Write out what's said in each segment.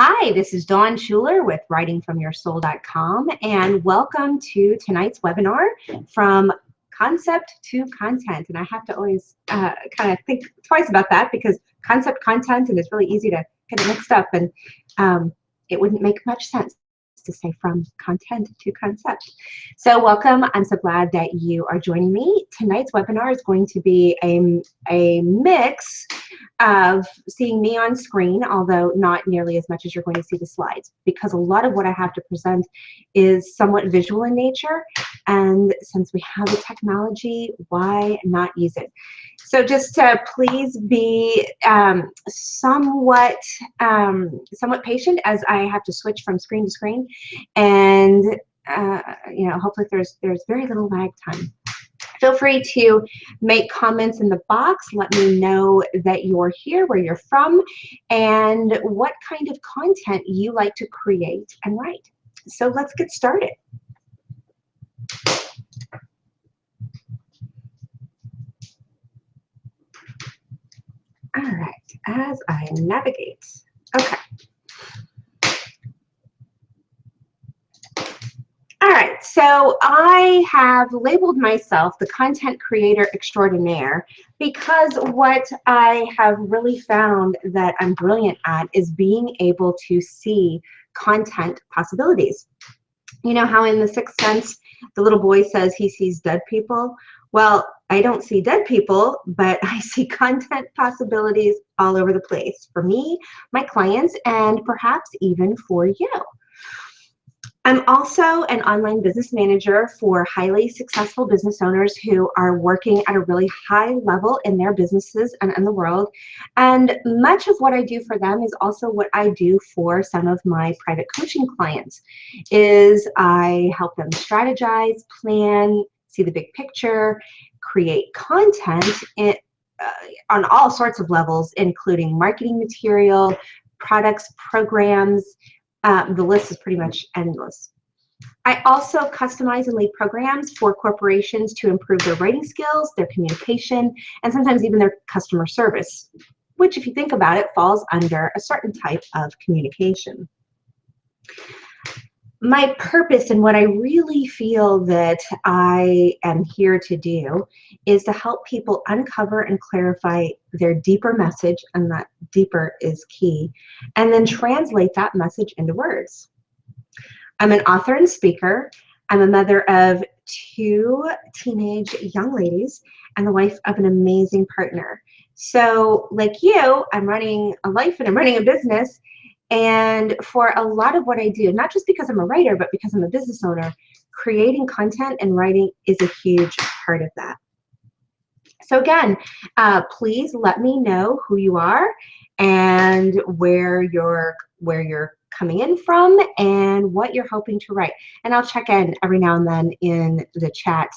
Hi, this is Dawn Schuler with writingfromyoursoul.com, and welcome to tonight's webinar, From Concept to Content. And I have to always kind of think twice about that because concept, content, and it's really easy to get it mixed up, and it wouldn't make much sense to say from content to concept. So welcome. I'm so glad that you are joining me. Tonight's webinar is going to be a mix of seeing me on screen, although not nearly as much as you're going to see the slides, because a lot of what I have to present is somewhat visual in nature, and since we have the technology, why not use it? So just please be somewhat patient as I have to switch from screen to screen, and hopefully there's very little lag time. Feel free to make comments in the box. Let me know that you're here, where you're from, and what kind of content you like to create and write. So let's get started. All right, as I navigate. Okay. All right, so I have labeled myself the content creator extraordinaire because what I have really found that I'm brilliant at is being able to see content possibilities. You know how in The Sixth Sense, the little boy says he sees dead people? Well, I don't see dead people, but I see content possibilities all over the place for me, my clients, and perhaps even for you. I'm also an online business manager for highly successful business owners who are working at a really high level in their businesses and in the world. And much of what I do for them is also what I do for some of my private coaching clients, is I help them strategize, plan, see the big picture, create content on all sorts of levels, including marketing material, products, programs. The list is pretty much endless. I also customize and lead programs for corporations to improve their writing skills, their communication, and sometimes even their customer service, which, if you think about it, falls under a certain type of communication. My purpose and what I really feel that I am here to do is to help people uncover and clarify their deeper message, and that deeper is key, and then translate that message into words. I'm an author and speaker. I'm a mother of 2 teenage young ladies and the wife of an amazing partner. So like you, I'm running a life and I'm running a business. And for a lot of what I do, not just because I'm a writer, but because I'm a business owner, creating content and writing is a huge part of that. So again, please let me know who you are and where you're coming in from and what you're hoping to write. And I'll check in every now and then in the chat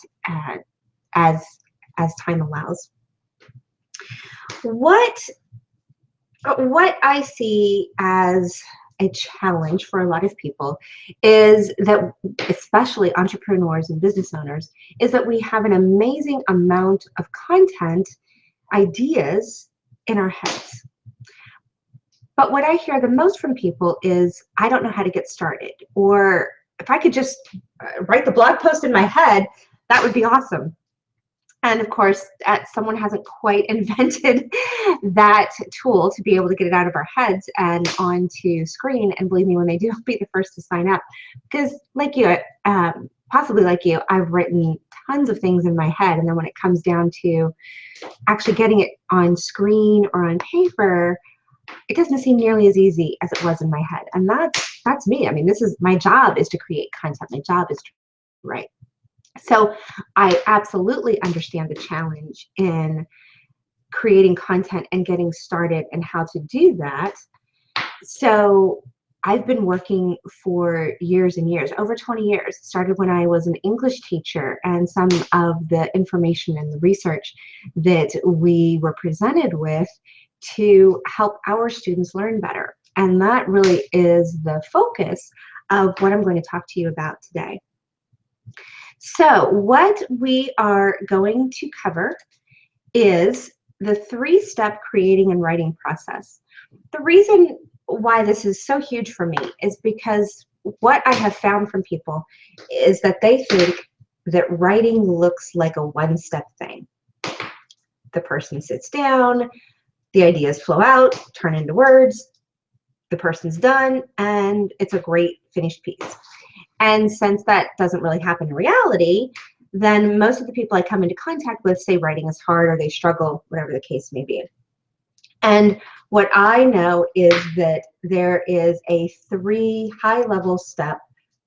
as time allows. What I see as a challenge for a lot of people is that, especially entrepreneurs and business owners, is that we have an amazing amount of content, ideas in our heads. But what I hear the most from people is, I don't know how to get started, or if I could just write the blog post in my head, that would be awesome. And of course, someone hasn't quite invented that tool to be able to get it out of our heads and onto screen. And believe me, when they do, I'll be the first to sign up. Because like you, possibly like you, I've written tons of things in my head. And then when it comes down to actually getting it on screen or on paper, it doesn't seem nearly as easy as it was in my head. And that's me. I mean, my job is to create content. My job is to write. So I absolutely understand the challenge in creating content and getting started and how to do that. So I've been working for years and years, over 20 years. It started when I was an English teacher, and some of the information and the research that we were presented with to help our students learn better. And that really is the focus of what I'm going to talk to you about today. So what we are going to cover is the 3-step creating and writing process. The reason why this is so huge for me is because what I have found from people is that they think that writing looks like a one-step thing. The person sits down, the ideas flow out, turn into words, the person's done, and it's a great finished piece. And since that doesn't really happen in reality, then most of the people I come into contact with say writing is hard or they struggle, whatever the case may be. And what I know is that there is a 3 high-level step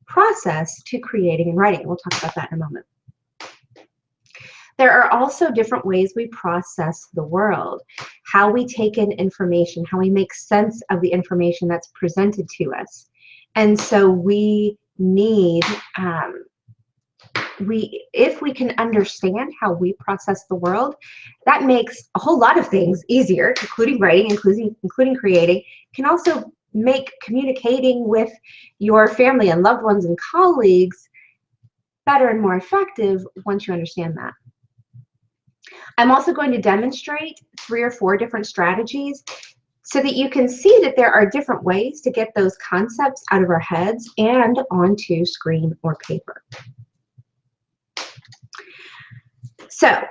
process to creating and writing. We'll talk about that in a moment. There are also different ways we process the world, how we take in information, how we make sense of the information that's presented to us. And so we need, if we can understand how we process the world, that makes a whole lot of things easier, including writing, including creating. It can also make communicating with your family and loved ones and colleagues better and more effective once you understand that. I'm also going to demonstrate 3 or 4 different strategies so that you can see that there are different ways to get those concepts out of our heads and onto screen or paper. So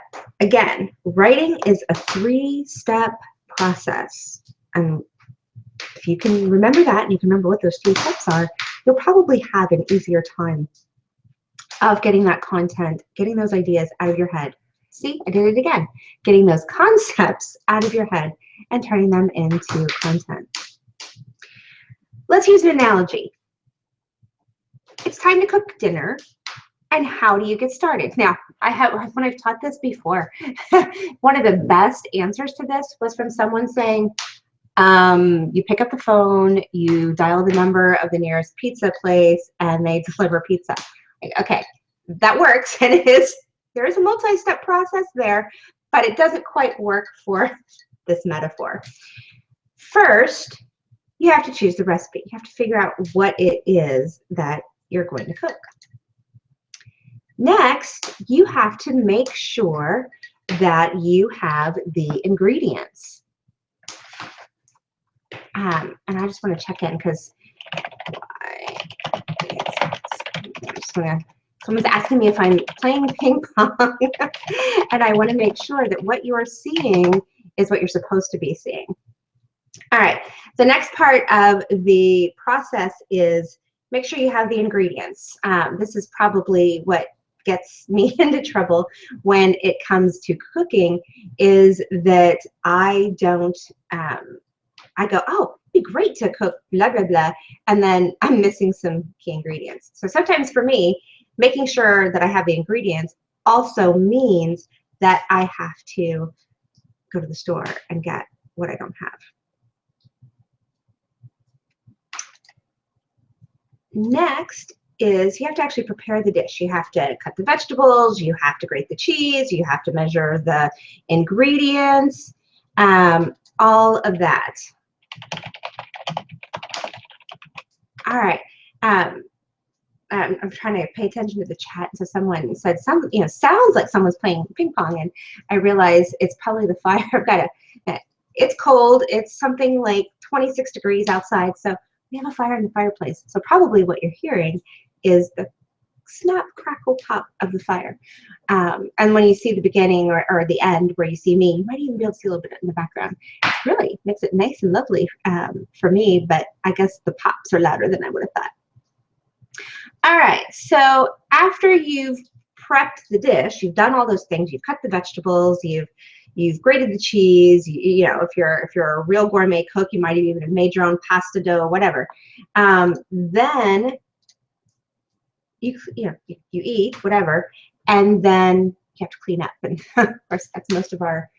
again, writing is a 3-step process. And if you can remember that and you can remember what those 3 steps are, you'll probably have an easier time of getting that content, getting those ideas out of your head. See, I did it again. Getting those concepts out of your head and turning them into content. Let's use an analogy. It's time to cook dinner, and how do you get started? Now, when I've taught this before, one of the best answers to this was from someone saying, you pick up the phone, you dial the number of the nearest pizza place, and they deliver pizza. Okay, that works, and there is a multi-step process there, but it doesn't quite work for this metaphor. First, you have to choose the recipe. You have to figure out what it is that you're going to cook. Next, you have to make sure that you have the ingredients. And I just want to check in because someone's asking me if I'm playing ping pong, and I want to make sure that what you are seeing is what you're supposed to be seeing. All right, the next part of the process is make sure you have the ingredients. This is probably what gets me into trouble when it comes to cooking, is that I don't, I go, oh, it'd be great to cook blah, blah, blah, and then I'm missing some key ingredients. So sometimes for me, making sure that I have the ingredients also means that I have to go to the store and get what I don't have. Next is you have to actually prepare the dish. You have to cut the vegetables, you have to grate the cheese, you have to measure the ingredients, all of that. All right. I'm trying to pay attention to the chat. So someone said, sounds like someone's playing ping pong, and I realize it's probably the fire. I've got it's cold. It's something like 26 degrees outside, so we have a fire in the fireplace. So probably what you're hearing is the snap, crackle, pop of the fire. And when you see the beginning or the end where you see me, you might even be able to see a little bit in the background. It really makes it nice and lovely for me, but I guess the pops are louder than I would have thought. All right, so after you've prepped the dish, you've done all those things, you've cut the vegetables, you've grated the cheese, you know, if you're a real gourmet cook, you might even have made your own pasta dough or whatever. Then you eat whatever, and then you have to clean up, and of course that's most of our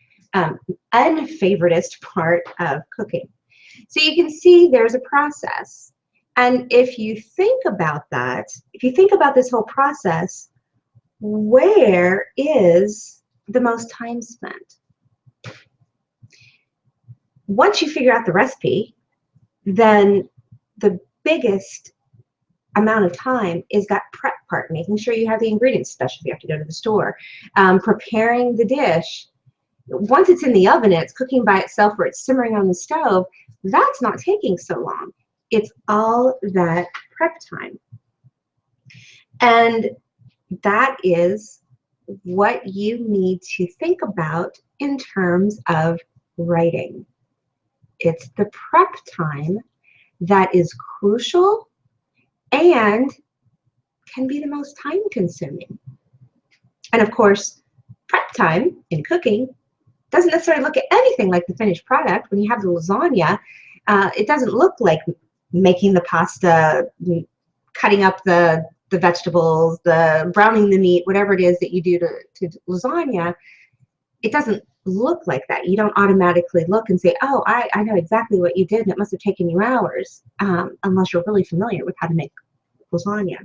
unfavoritist part of cooking. So you can see there's a process. And if you think about that, if you think about this whole process, where is the most time spent? Once you figure out the recipe, then the biggest amount of time is that prep part, making sure you have the ingredients, especially if you have to go to the store. Preparing the dish Once it's in the oven and it's cooking by itself or it's simmering on the stove, that's not taking so long. It's all that prep time. And that is what you need to think about in terms of writing. It's the prep time that is crucial and can be the most time consuming. And of course, prep time in cooking doesn't necessarily look at anything like the finished product. When you have the lasagna, it doesn't look like making the pasta, cutting up the vegetables, the browning the meat, whatever it is that you do to lasagna. It doesn't look like that. You don't automatically look and say, oh, I know exactly what you did and it must have taken you hours, unless you're really familiar with how to make lasagna.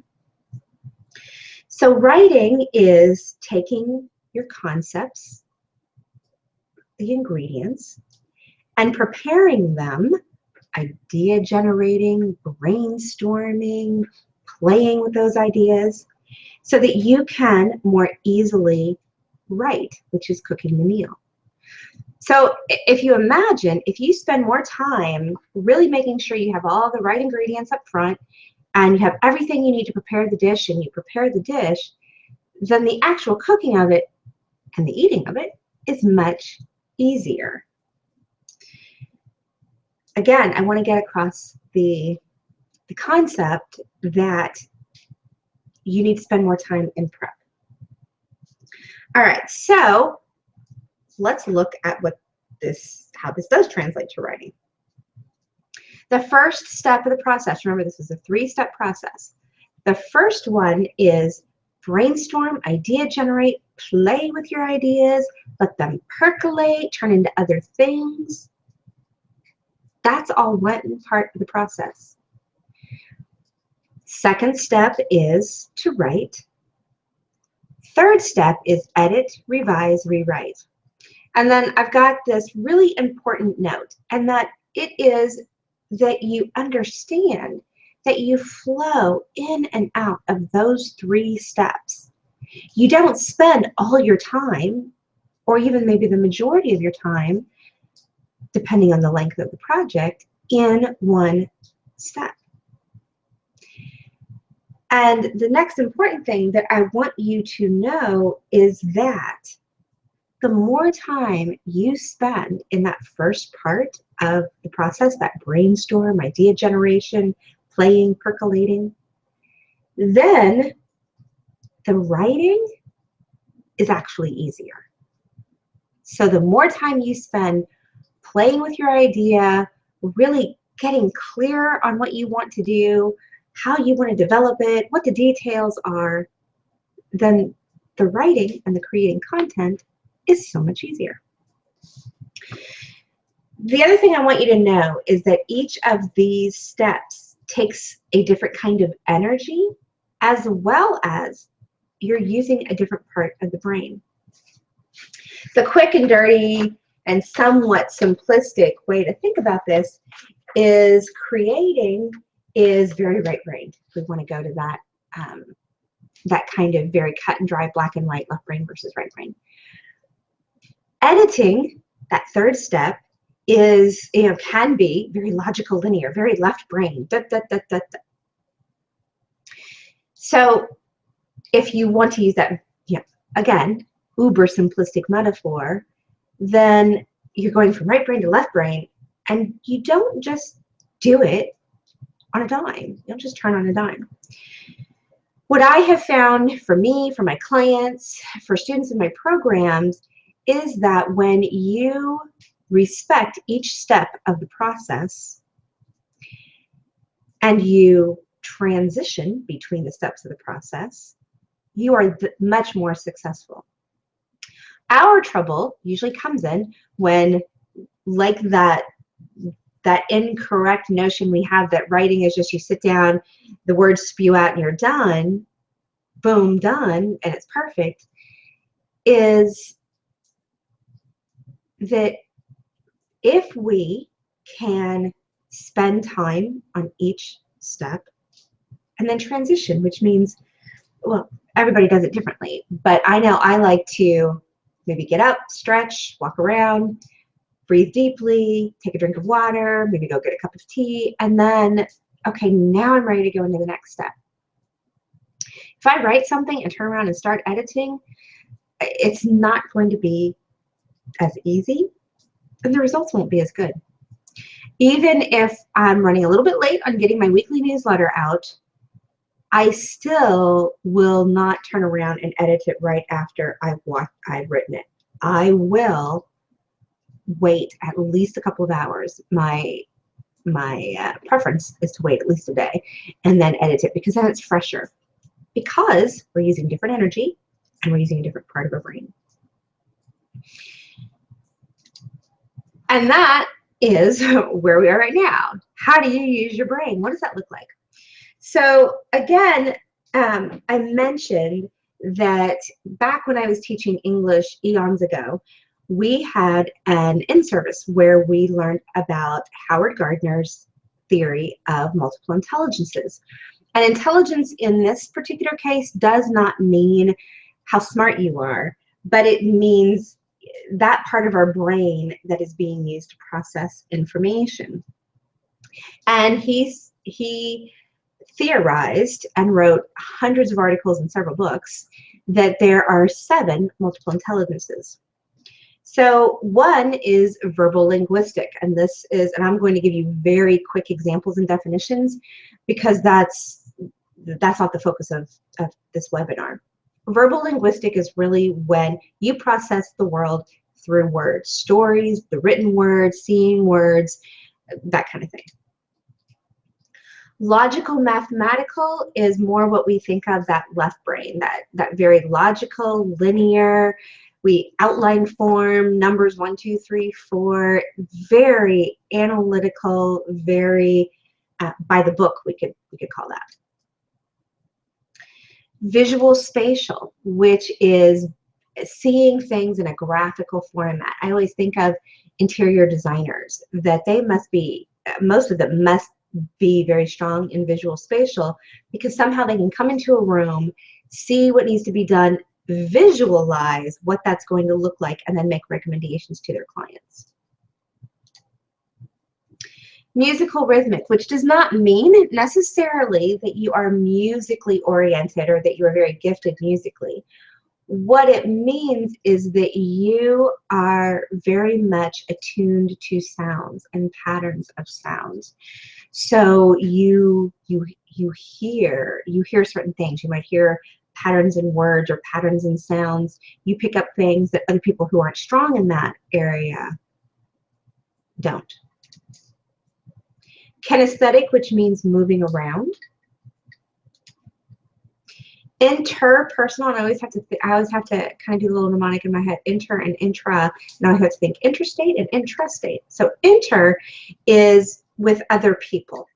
So writing is taking your concepts, the ingredients, and preparing them, idea generating, brainstorming, playing with those ideas, so that you can more easily write, which is cooking the meal. So if you imagine, if you spend more time really making sure you have all the right ingredients up front and you have everything you need to prepare the dish and you prepare the dish, then the actual cooking of it and the eating of it is much easier. Again, I want to get across the concept that you need to spend more time in prep. All right, so let's look at how this does translate to writing. The first step of the process, remember this is a 3-step process. The first one is brainstorm, idea generate, play with your ideas, let them percolate, turn into other things. That's all one part of the process. Second step is to write. Third step is edit, revise, rewrite. And then I've got this really important note, and that it is that you understand that you flow in and out of those 3 steps. You don't spend all your time, or even maybe the majority of your time, depending on the length of the project, in one step. And the next important thing that I want you to know is that the more time you spend in that first part of the process, that brainstorm, idea generation, playing, percolating, then the writing is actually easier. So the more time you spend playing with your idea, really getting clear on what you want to do, how you want to develop it, what the details are, then the writing and the creating content is so much easier. The other thing I want you to know is that each of these steps takes a different kind of energy, as well as you're using a different part of the brain. The quick and dirty and somewhat simplistic way to think about this is creating is very right-brained. We want to go to that, that kind of very cut and dry, black and white, left brain versus right brain. Editing, that third step, is, can be very logical, linear, very left brain. So if you want to use that, again, uber simplistic metaphor, then you're going from right brain to left brain, and you don't just do it on a dime. You don't just turn on a dime. What I have found for me, for my clients, for students in my programs, is that when you respect each step of the process and you transition between the steps of the process, you are much more successful. Our trouble usually comes in when, like that incorrect notion we have that writing is just you sit down, the words spew out and you're done, boom, done, and it's perfect, is that if we can spend time on each step and then transition, which means, well, everybody does it differently, but I know I like to Maybe get up, stretch, walk around, breathe deeply, take a drink of water, maybe go get a cup of tea, and then, okay, now I'm ready to go into the next step. If I write something and turn around and start editing, it's not going to be as easy, and the results won't be as good. Even if I'm running a little bit late on getting my weekly newsletter out, I still will not turn around and edit it right after I've written it. I will wait at least a couple of hours. My preference is to wait at least a day and then edit it, because then it's fresher. Because we're using different energy and we're using a different part of our brain. And that is where we are right now. How do you use your brain? What does that look like? So again, I mentioned that back when I was teaching English eons ago, we had an in-service where we learned about Howard Gardner's theory of multiple intelligences. And intelligence in this particular case does not mean how smart you are, but it means that part of our brain that is being used to process information. And he theorized and wrote hundreds of articles and several books that there are 7 multiple intelligences. So one is verbal linguistic, and this is, and I'm going to give you very quick examples and definitions because that's not the focus of this webinar. Verbal linguistic is really when you process the world through words, stories, the written words, seeing words, that kind of thing. Logical mathematical is more what we think of that left brain, that very logical, linear, we outline form, numbers 1, 2, 3, 4, very analytical, very by the book, we could call that. Visual spatial, which is seeing things in a graphical format. I always think of interior designers, that they must be, most of them must be very strong in visual spatial, because somehow they can come into a room, see what needs to be done, visualize what that's going to look like, and then make recommendations to their clients. Musical rhythmic, which does not mean necessarily that you are musically oriented or that you are very gifted musically. What it means is that you are very much attuned to sounds and patterns of sounds. So you hear certain things. You might hear patterns in words or patterns in sounds. You pick up things that other people who aren't strong in that area don't. Kinesthetic, which means moving around. Interpersonal, and I always have to kind of do a little mnemonic in my head. Inter and intra, and I have to think interstate and intrastate. So inter is with other people.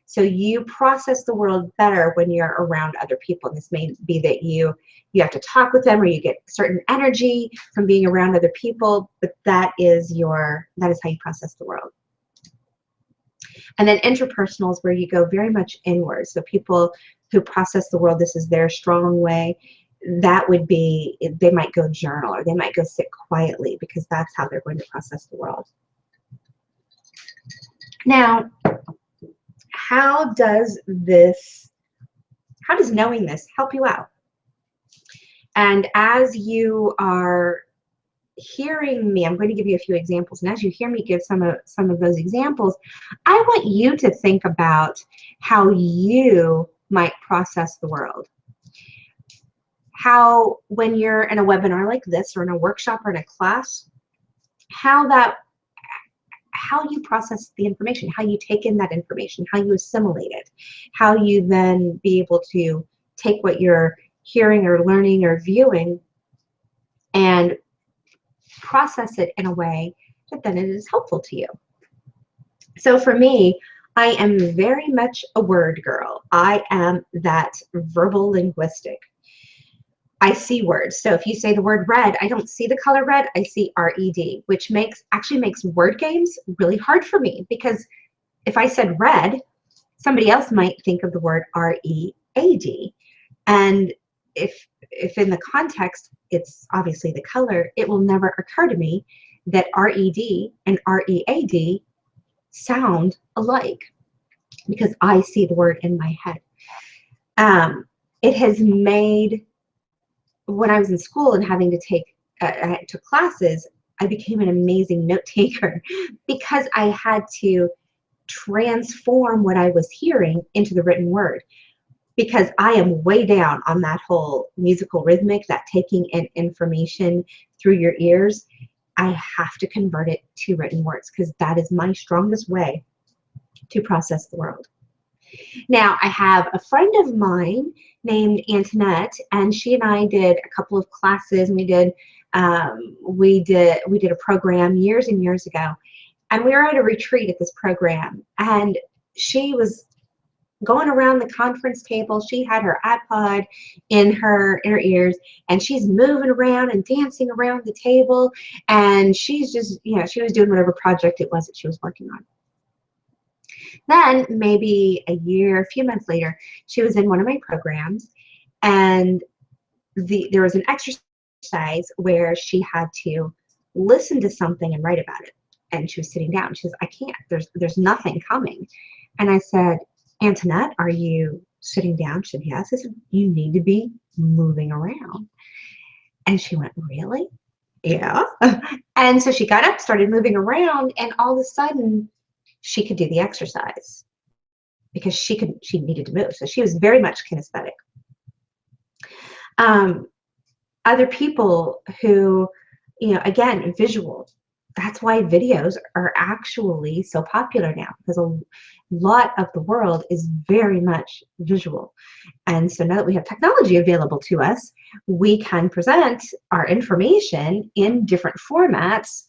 So you process the world better when you're around other people. And this may be that you have to talk with them, or you get certain energy from being around other people, but that is how you process the world. And then interpersonal is where you go very much inward. So people who process the world, this is their strong way. That would be, they might go journal, or they might go sit quietly, because that's how they're going to process the world. Now, how does knowing this help you out? And as you are hearing me, I'm going to give you a few examples, and as you hear me give some of those examples, I want you to think about how you might process the world. How, when you're in a webinar like this, or in a workshop, or in a class, how you process the information, how you take in that information, how you assimilate it, how you then be able to take what you're hearing or learning or viewing and process it in a way that then it is helpful to you. So for me, I am very much a word girl. I am that verbal linguistic. I see words. So if you say the word red, I don't see the color red, I see R-E-D, which actually makes word games really hard for me, because if I said red, somebody else might think of the word R-E-A-D. And if in the context it's obviously the color, it will never occur to me that RED and READ sound alike because I see the word in my head. It has made, when I was in school and having to take I took classes, I became an amazing note taker because I had to transform what I was hearing into the written word, because I am way down on that whole musical rhythmic, that taking in information through your ears. I have to convert it to written words because that is my strongest way to process the world. Now, I have a friend of mine named Antoinette, and she and I did a couple of classes. And we did a program years and years ago, and we were at a retreat at this program, and she was going around the conference table. She had her iPod in her ears, and she's moving around and dancing around the table, and she's just, she was doing whatever project it was that she was working on. Then maybe a few months later, she was in one of my programs, and there was an exercise where she had to listen to something and write about it. And she was sitting down. She says, I can't, there's nothing coming. And I said, Antoinette, are you sitting down? She said, yes. I said, you need to be moving around. And she went, really? Yeah. And so she got up, started moving around, and all of a sudden she could do the exercise because she needed to move. So she was very much kinesthetic. Other people who, again, visual. That's why videos are actually so popular now, because a lot of the world is very much visual. And so now that we have technology available to us, we can present our information in different formats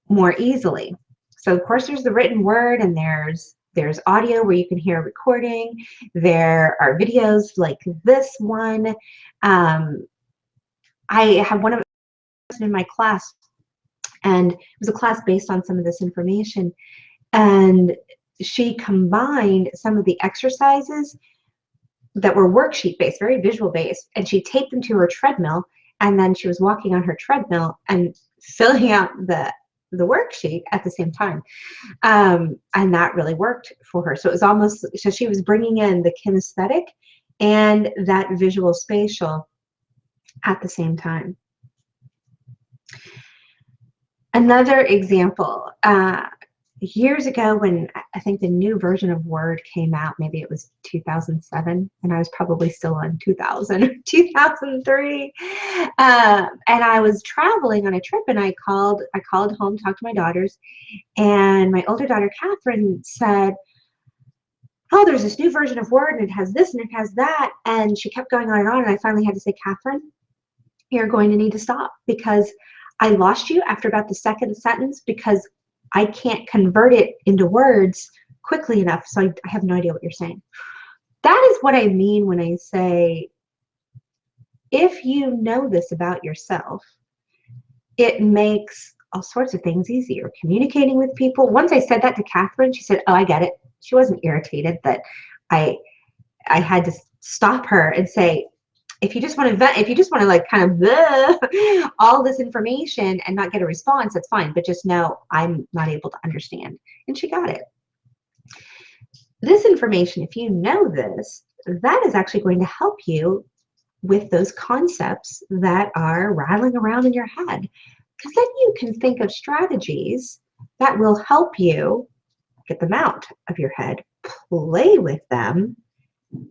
more easily. So of course there's the written word, and there's audio where you can hear a recording. There are videos like this one. I have one of in my class, and it was a class based on some of this information, and she combined some of the exercises that were worksheet based, very visual based, and she taped them to her treadmill, and then she was walking on her treadmill and filling out the worksheet at the same time, and that really worked for her. So it was almost, so she was bringing in the kinesthetic and that visual spatial at the same time. Another example, years ago when I think the new version of Word came out, maybe it was 2007, and I was probably still on 2000, 2003, and I was traveling on a trip, and I called home, talked to my daughters, and my older daughter, Catherine, said, oh, there's this new version of Word, and it has this and it has that, and she kept going on, and I finally had to say, Catherine, you're going to need to stop, because I lost you after about the second sentence, because I can't convert it into words quickly enough, so I have no idea what you're saying. That is what I mean when I say, if you know this about yourself, it makes all sorts of things easier. Communicating with people. Once I said that to Catherine, she said, oh, I get it. She wasn't irritated that I had to stop her and say, if you just want to vent, if you just want to like kind of all this information and not get a response, that's fine. But just know I'm not able to understand. And she got it. This information, if you know this, that is actually going to help you with those concepts that are rattling around in your head. Because then you can think of strategies that will help you get them out of your head, play with them,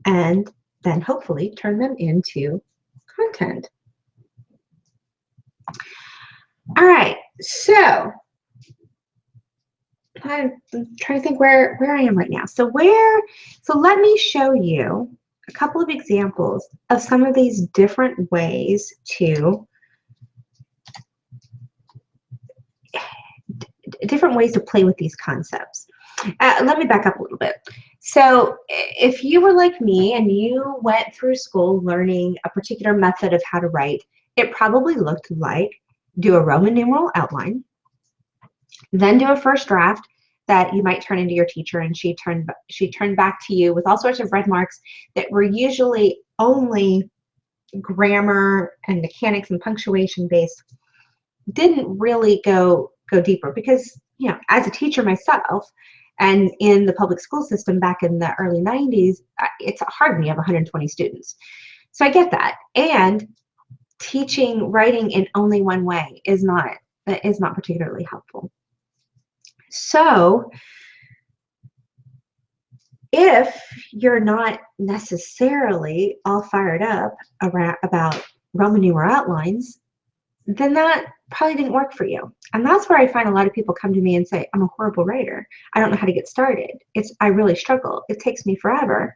and then hopefully turn them into content. All right, so I'm trying to think where I am right now. So let me show you a couple of examples of some of these different ways to play with these concepts. Let me back up a little bit. So if you were like me and you went through school learning a particular method of how to write, it probably looked like do a Roman numeral outline, then do a first draft that you might turn into your teacher, and she turned back to you with all sorts of red marks that were usually only grammar and mechanics and punctuation based didn't really go deeper because, you know, as a teacher myself and in the public school system back in the early 90s, it's hard when you have 120 students. So I get that. And teaching writing in only one way is not particularly helpful. So if you're not necessarily all fired up about Roman numeral outlines, then that probably didn't work for you. And that's where I find a lot of people come to me and say, I'm a horrible writer. I don't know how to get started. I really struggle. It takes me forever,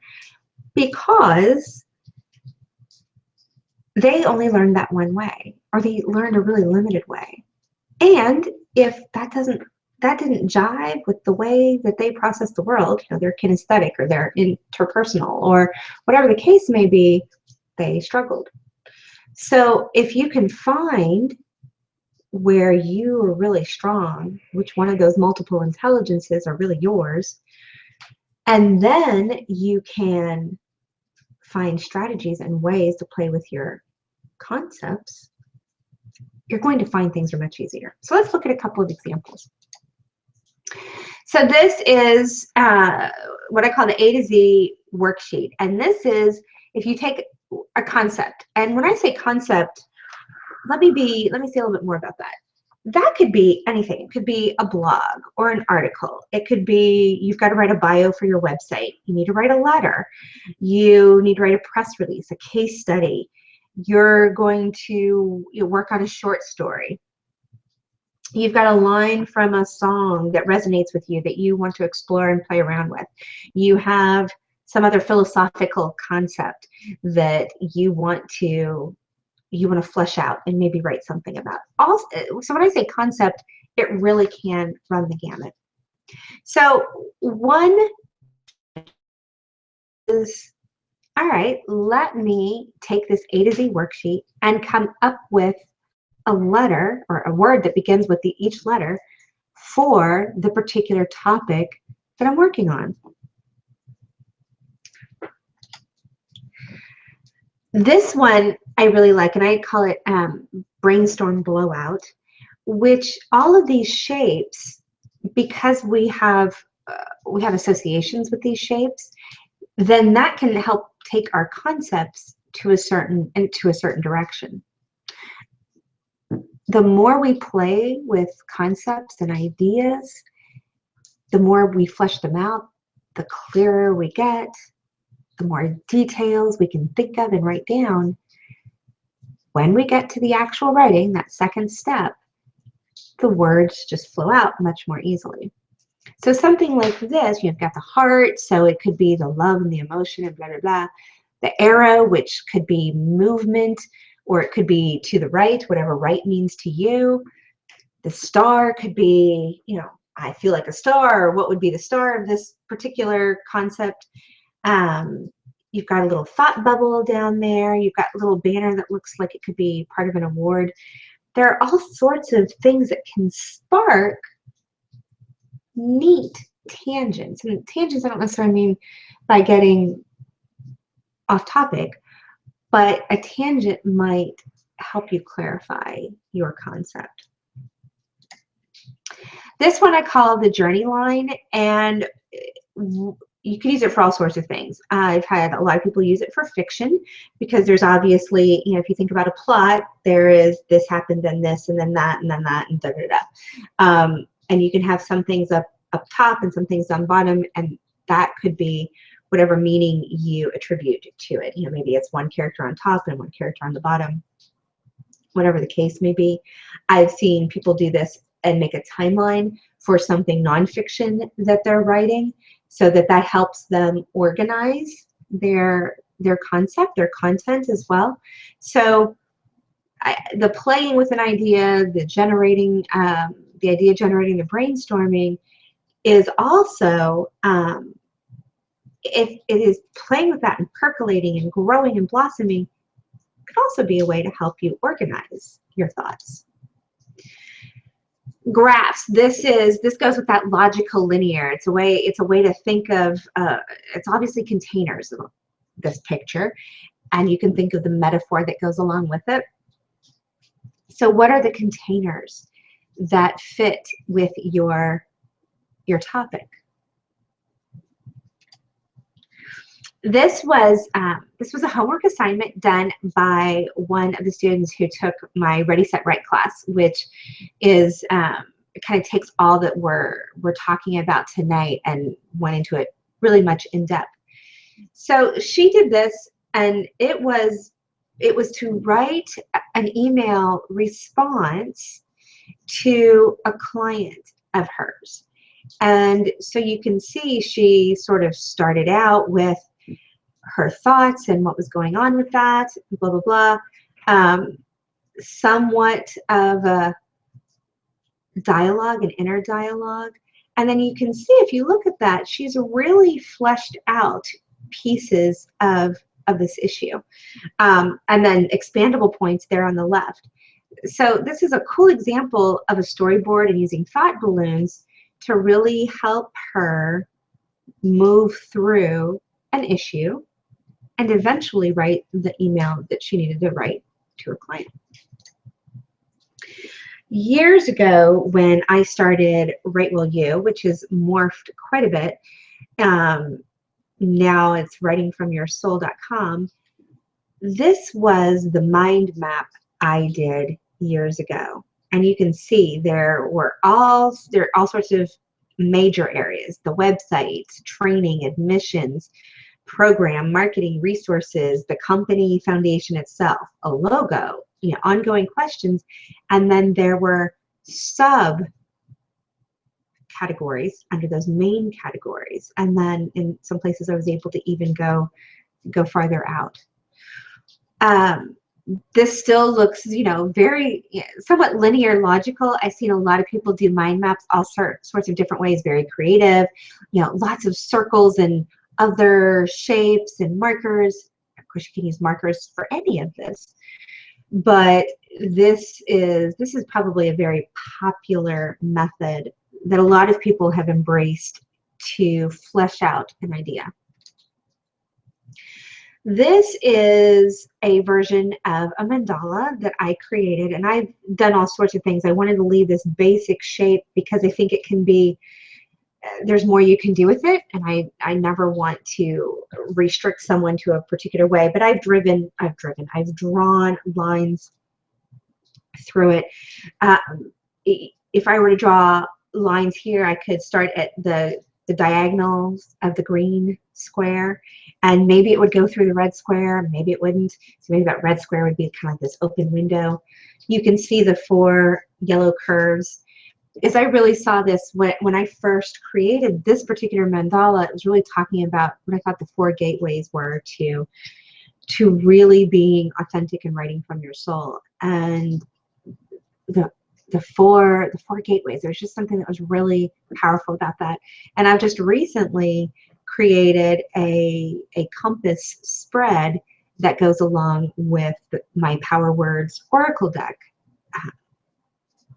because they only learned that one way, or they learned a really limited way. And if that didn't jive with the way that they process the world, you know, their kinesthetic or their interpersonal or whatever the case may be, they struggled. So if you can find where you are really strong, which one of those multiple intelligences are really yours, and then you can find strategies and ways to play with your concepts, you're going to find things are much easier. So let's look at a couple of examples. So this is what I call the A to Z worksheet. And this is if you take a concept. And when I say concept, let me say a little bit more about that. That could be anything. It could be a blog or an article. It could be you've got to write a bio for your website. You need to write a letter. You need to write a press release, a case study. You're going to work on a short story. You've got a line from a song that resonates with you that you want to explore and play around with. You have some other philosophical concept that you want to flesh out and maybe write something about. Also, so when I say concept, it really can run the gamut. So one is, all right, let me take this A to Z worksheet and come up with a letter or a word that begins with each letter for the particular topic that I'm working on. This one I really like, and I call it brainstorm blowout, which all of these shapes, because we have associations with these shapes, then that can help take our concepts to a certain direction. The more we play with concepts and ideas, the more we flesh them out, the clearer we get, the more details we can think of and write down. When we get to the actual writing, that second step, the words just flow out much more easily. So something like this, you've got the heart, so it could be the love and the emotion and blah, blah, blah. The arrow, which could be movement, or it could be to the right, whatever right means to you. The star could be, I feel like a star, or what would be the star of this particular concept. You've got a little thought bubble down there. You've got a little banner that looks like it could be part of an award. There are all sorts of things that can spark neat tangents. And tangents I don't necessarily mean by getting off topic, but a tangent might help you clarify your concept. This one I call the journey line, and you can use it for all sorts of things. I've had a lot of people use it for fiction because there's obviously, if you think about a plot, there is this happened, then this, and then that, and then that, and da-da-da. And you can have some things up top and some things on bottom, and that could be whatever meaning you attribute to it. Maybe it's one character on top and one character on the bottom, whatever the case may be. I've seen people do this and make a timeline for something nonfiction that they're writing, so that helps them organize their concept, their content as well. So the playing with an idea, the idea generating, the brainstorming is also, if it is playing with that and percolating and growing and blossoming, could also be a way to help you organize your thoughts. Graphs. This goes with that logical linear. It's a way to think of. It's obviously containers. This picture, and you can think of the metaphor that goes along with it. So what are the containers that fit with your topic? This was a homework assignment done by one of the students who took my Ready, Set, Write class, which is kind of takes all that we're talking about tonight and went into it really much in depth. So she did this, and it was to write an email response to a client of hers. And so you can see she sort of started out with her thoughts and what was going on with that, blah, blah, blah. Somewhat of a dialogue, an inner dialogue. And then you can see, if you look at that, she's really fleshed out pieces of this issue. And then expandable points there on the left. So this is a cool example of a storyboard and using thought balloons to really help her move through an issue and eventually write the email that she needed to write to her client. Years ago, when I started Write Will You, which has morphed quite a bit, now it's writingfromyoursoul.com, this was the mind map I did years ago. And you can see there are all sorts of major areas: the website, training, admissions, program, marketing, resources, the company foundation itself, a logo, ongoing questions, and then there were sub categories under those main categories. And then in some places I was able to even go farther out. This still looks, very somewhat linear, logical. I've seen a lot of people do mind maps all sorts of different ways, very creative, lots of circles and other shapes and markers. Of course, you can use markers for any of this, but this is probably a very popular method that a lot of people have embraced to flesh out an idea. This is a version of a mandala that I created, and I've done all sorts of things. I wanted to leave this basic shape because I think it can be, there's more you can do with it, and I never want to restrict someone to a particular way, but I've drawn lines through it. If I were to draw lines here, I could start at the diagonals of the green square, and maybe it would go through the red square, maybe it wouldn't. So maybe that red square would be kind of like this open window. You can see the 4 yellow curves. As I really saw this when I first created this particular mandala, it was really talking about what I thought the 4 gateways were to really being authentic and writing from your soul. And the four gateways, there's just something that was really powerful about that. And I've just recently created a compass spread that goes along with my Power Words Oracle deck,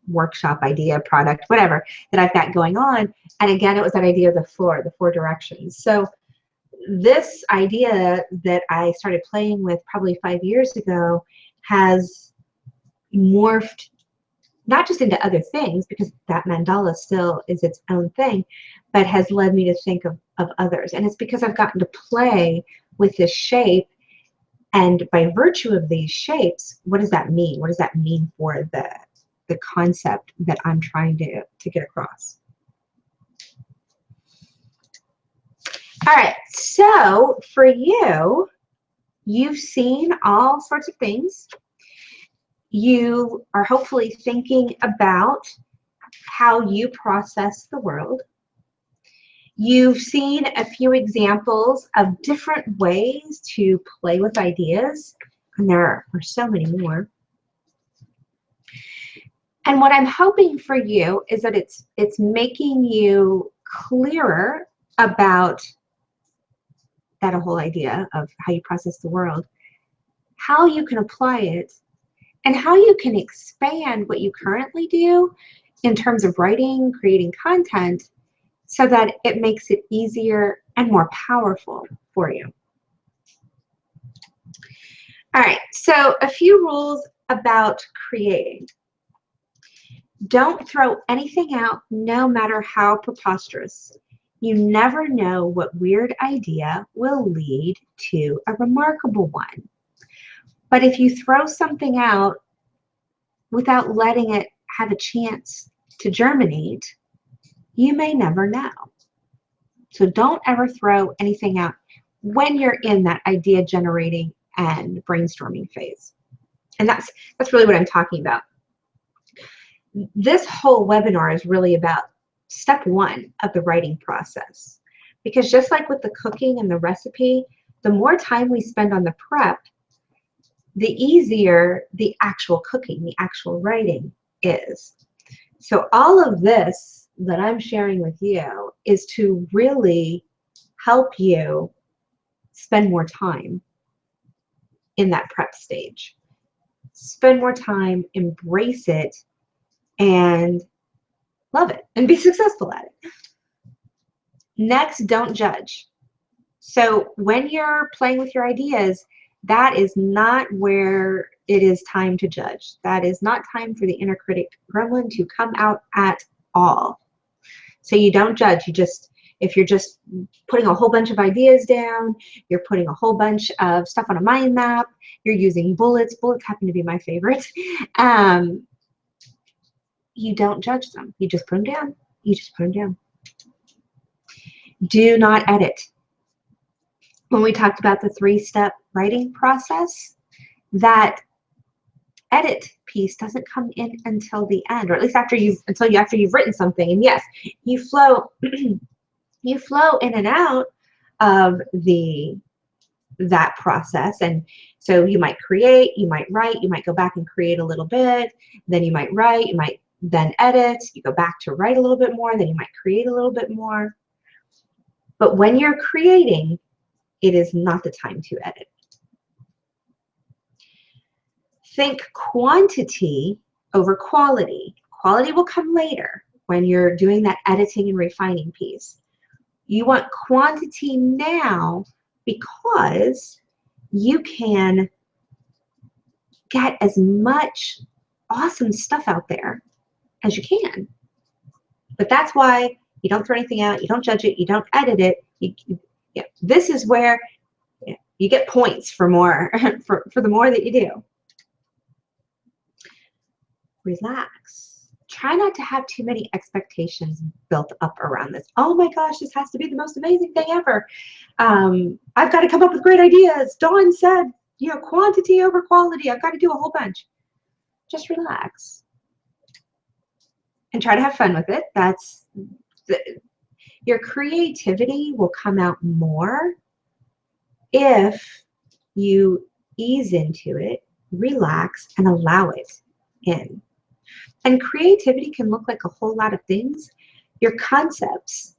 workshop, idea, product, whatever that I've got going on. And again, it was that idea of the 4 directions. So this idea that I started playing with probably 5 years ago has morphed not just into other things, because that mandala still is its own thing, but has led me to think of others. And it's because I've gotten to play with this shape, and by virtue of these shapes, what does that mean? What does that mean for the concept that I'm trying to get across? All right, so for you, you've seen all sorts of things. You are hopefully thinking about how you process the world. You've seen a few examples of different ways to play with ideas, and there are so many more. And what I'm hoping for you is that it's making you clearer about that whole idea of how you process the world, how you can apply it, and how you can expand what you currently do in terms of writing, creating content, so that it makes it easier and more powerful for you. All right, so a few rules about creating. Don't throw anything out, no matter how preposterous. You never know what weird idea will lead to a remarkable one. But if you throw something out without letting it have a chance to germinate, you may never know. So don't ever throw anything out when you're in that idea generating and brainstorming phase. And that's really what I'm talking about. This whole webinar is really about step one of the writing process. Because just like with the cooking and the recipe, the more time we spend on the prep, the easier the actual cooking, the actual writing is. So all of this that I'm sharing with you is to really help you spend more time in that prep stage. Spend more time, embrace it, and love it, and be successful at it. Next, don't judge. So when you're playing with your ideas, that is not where it is time to judge. That is not time for the inner critic gremlin to come out at all. So you don't judge. You just, if you're just putting a whole bunch of ideas down, you're putting a whole bunch of stuff on a mind map, you're using bullets. Bullets happen to be my favorite. You don't judge them. You just put them down. You just put them down. Do not edit. When we talked about the 3-step writing process, that edit piece doesn't come in until the end, or at least after you've written something. And yes, you flow you flow in and out of that process. And so you might create, you might write, you might go back and create a little bit, then you might write, you might then edit, you go back to write a little bit more, then you might create a little bit more. But when you're creating, it is not the time to edit. Think quantity over quality. Quality will come later when you're doing that editing and refining piece. You want quantity now because you can get as much awesome stuff out there as you can. But that's why you don't throw anything out, you don't judge it, you don't edit it. This is where you get points for more, for the more that you do. Relax. Try not to have too many expectations built up around this. Oh my gosh, this has to be the most amazing thing ever. I've got to come up with great ideas. Dawn said, quantity over quality. I've got to do a whole bunch. Just relax. And try to have fun with it. Your creativity will come out more if you ease into it, relax, and allow it in. And creativity can look like a whole lot of things. Your concepts.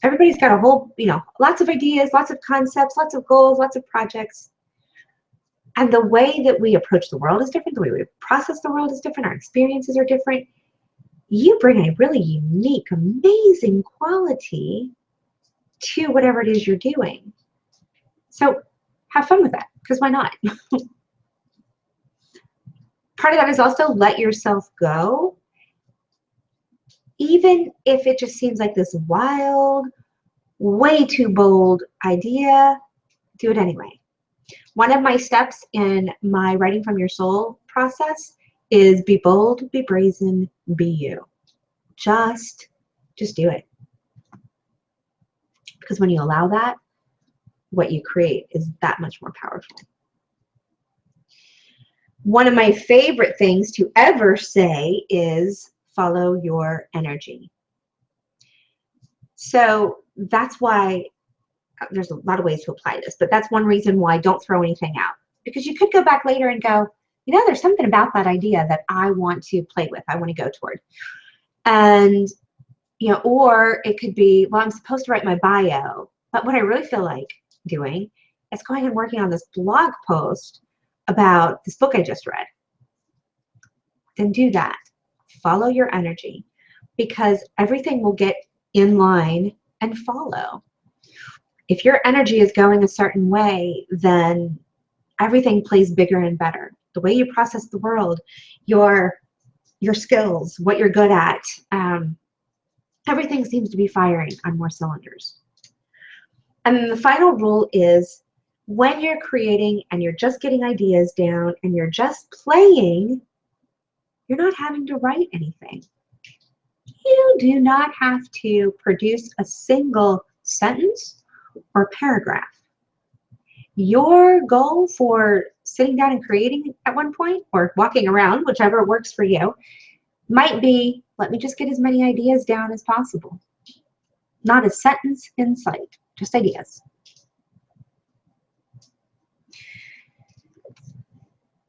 Everybody's got a whole, lots of ideas, lots of concepts, lots of goals, lots of projects. And the way that we approach the world is different. The way we process the world is different. Our experiences are different. You bring a really unique, amazing quality to whatever it is you're doing. So have fun with that, because why not? Part of that is also let yourself go. Even if it just seems like this wild, way too bold idea, do it anyway. One of my steps in my Writing from Your Soul process is be bold, be brazen, be you. Just do it. Because when you allow that, what you create is that much more powerful. One of my favorite things to ever say is follow your energy. So that's why there's a lot of ways to apply this, but that's one reason why don't throw anything out. Because you could go back later and go, there's something about that idea that I want to play with, I want to go toward. And, or it could be, well, I'm supposed to write my bio, but what I really feel like doing is going and working on this blog post about this book I just read. Then do that. Follow your energy, because everything will get in line and follow. If your energy is going a certain way, then everything plays bigger and better. The way you process the world, your skills, what you're good at, everything seems to be firing on more cylinders. And then the final rule is when you're creating and you're just getting ideas down and you're just playing, you're not having to write anything. You do not have to produce a single sentence or paragraph. Your goal for sitting down and creating at one point, or walking around, whichever works for you, might be, let me just get as many ideas down as possible. Not a sentence in sight, just ideas.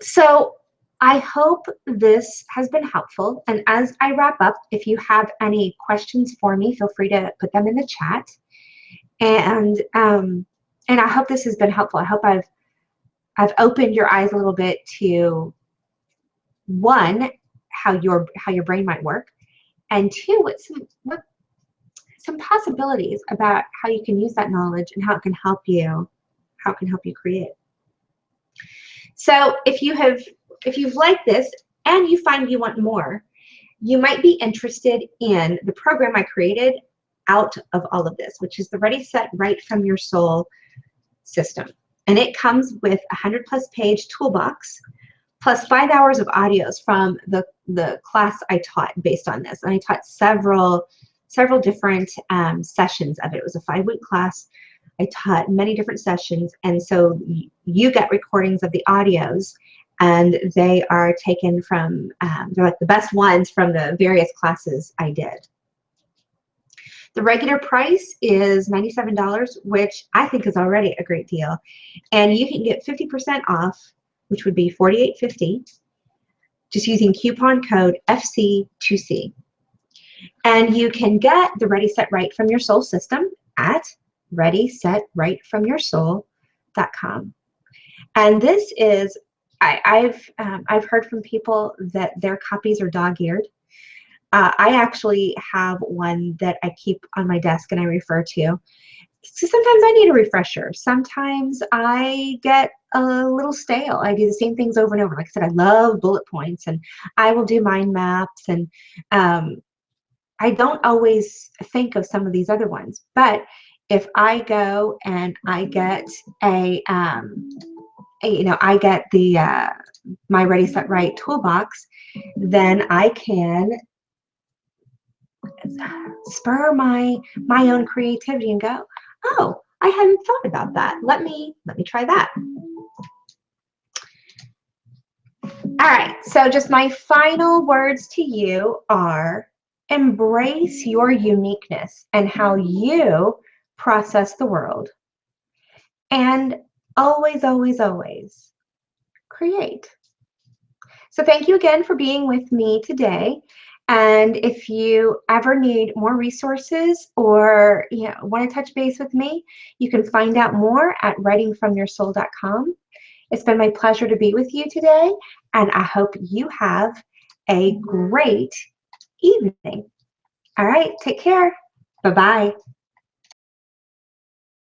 So I hope this has been helpful. And as I wrap up, if you have any questions for me, feel free to put them in the chat. And I hope this has been helpful. I hope I've opened your eyes a little bit to, one, how your brain might work, and two, what some possibilities about how you can use that knowledge and how it can help you create. So if you've liked this and you find you want more, you might be interested in the program I created out of all of this, which is the Ready, Set, Write from Your Soul system. And it comes with a 100+ page toolbox plus 5 hours of audios from the class I taught based on this. And I taught several different sessions of it. It was a 5-week class. I taught many different sessions, and so you get recordings of the audios, and they are taken from, they're like the best ones from the various classes I did. The regular price is $97, which I think is already a great deal, and you can get 50% off, which would be $48.50, just using coupon code FC2C. And you can get the Ready, Set, Write from Your Soul system at readysetwriteFromYourSoul.com. And this is, I've heard from people that their copies are dog-eared. I actually have one that I keep on my desk and I refer to. So sometimes I need a refresher. Sometimes I get a little stale. I do the same things over and over. Like I said, I love bullet points, and I will do mind maps, and I don't always think of some of these other ones. But if I go and I get I get the my Ready, Set, Write toolbox, then I can spur my own creativity and go, oh, I hadn't thought about that. Let me try that. All right, so just my final words to you are, embrace your uniqueness and how you process the world, and always, always, always create. So thank you again for being with me today. And if you ever need more resources or want to touch base with me, you can find out more at writingfromyoursoul.com. It's been my pleasure to be with you today, and I hope you have a great evening. All right, take care. Bye-bye.